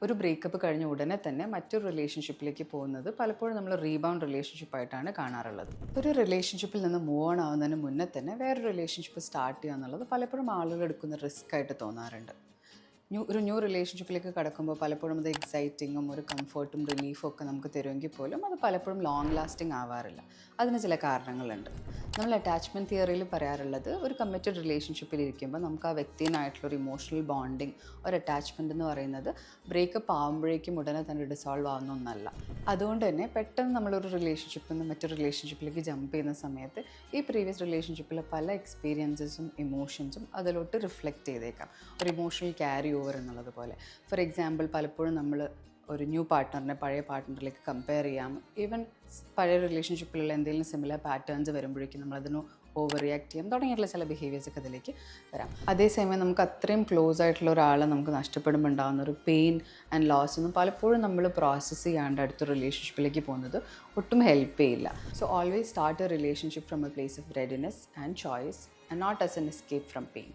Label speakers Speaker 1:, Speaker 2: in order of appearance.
Speaker 1: ഒരു ബ്രേക്കപ്പ് കഴിഞ്ഞ ഉടനെ തന്നെ മറ്റൊരു റിലേഷൻഷിപ്പിലേക്ക് പോകുന്നത് പലപ്പോഴും നമ്മൾ റീബൗണ്ട് റിലേഷൻഷിപ്പായിട്ടാണ് കാണാറുള്ളത്. ഒരു റിലേഷൻഷിപ്പിൽ നിന്ന് മൂവ് ഓൺ ആവുന്നതിന് മുന്നേ തന്നെ വേറൊരു റിലേഷൻഷിപ്പ് സ്റ്റാർട്ട് ചെയ്യുക എന്നുള്ളത് പലപ്പോഴും ആളുകൾ എടുക്കുന്ന റിസ്ക് ആയിട്ട് തോന്നാറുണ്ട്. ഒരു ന്യൂ റിലേഷൻഷിപ്പിലേക്ക് കടക്കുമ്പോൾ പലപ്പോഴും അത് എക്സൈറ്റിങ്ങും ഒരു കംഫർട്ടും റിലീഫും ഒക്കെ നമുക്ക് തരുമെങ്കിൽ പോലും അത് പലപ്പോഴും ലോങ് ലാസ്റ്റിംഗ് ആവാറില്ല. അതിന് ചില കാരണങ്ങളുണ്ട്. നമ്മൾ അറ്റാച്ച്മെൻറ്റ് തിയറിയിൽ പറയാറുള്ളത്, ഒരു കമ്മിറ്റഡ് റിലേഷൻഷിപ്പിൽ ഇരിക്കുമ്പോൾ നമുക്ക് ആ വ്യക്തിനായിട്ടുള്ള ഒരു ഇമോഷണൽ ബോണ്ടിങ്, ഒരു അറ്റാച്ച്മെൻറ്റ് എന്ന് പറയുന്നത് ബ്രേക്കപ്പ് ആകുമ്പോഴേക്കും ഉടനെ തന്നെ ഡിസോൾവ് ആവുന്ന ഒന്നല്ല. അതുകൊണ്ട് തന്നെ പെട്ടെന്ന് നമ്മളൊരു റിലേഷൻഷിപ്പിൽ നിന്ന് മറ്റൊരു റിലേഷൻഷിപ്പിലേക്ക് ജമ്പ് ചെയ്യുന്ന സമയത്ത് ഈ പ്രീവിയസ് റിലേഷൻഷിപ്പിലെ പല എക്സ്പീരിയൻസസും ഇമോഷൻസും അതിലോട്ട് റിഫ്ലക്റ്റ് ചെയ്തേക്കാം. ഒരു ഇമോഷണൽ ക്യാരി ഓവർ എന്നുള്ളത് പോലെ. ഫോർ എക്സാമ്പിൾ, പലപ്പോഴും നമ്മൾ ഒരു ന്യൂ പാർട്ട്ണറിനെ പഴയ പാർട്ട്ണറിലേക്ക് കമ്പയർ ചെയ്യാം. ഈവൻ പഴയ റിലേഷൻഷിപ്പിലുള്ള എന്തെങ്കിലും സിമിലർ പാറ്റേൺസ് വരുമ്പോഴേക്കും നമ്മളതിന് ഓവർ റിയാക്ട് ചെയ്യാം തുടങ്ങിയിട്ടുള്ള ചില ബിഹേവിയേഴ്സൊക്കെ അതിലേക്ക് വരാം. അതേസമയം നമുക്ക് അത്രയും ക്ലോസ് ആയിട്ടുള്ള ഒരാളെ നമുക്ക് നഷ്ടപ്പെടുമ്പോൾ ഉണ്ടാകുന്ന ഒരു പെയിൻ ആൻഡ് ലോസ് ഒന്നും പലപ്പോഴും നമ്മൾ പ്രോസസ്സ് ചെയ്യാണ്ട് അടുത്ത റിലേഷൻഷിപ്പിലേക്ക് പോകുന്നത് ഒട്ടും ഹെൽപ്പ് ചെയ്യില്ല. So always start a relationship from a place of readiness and choice and not as an escape from pain.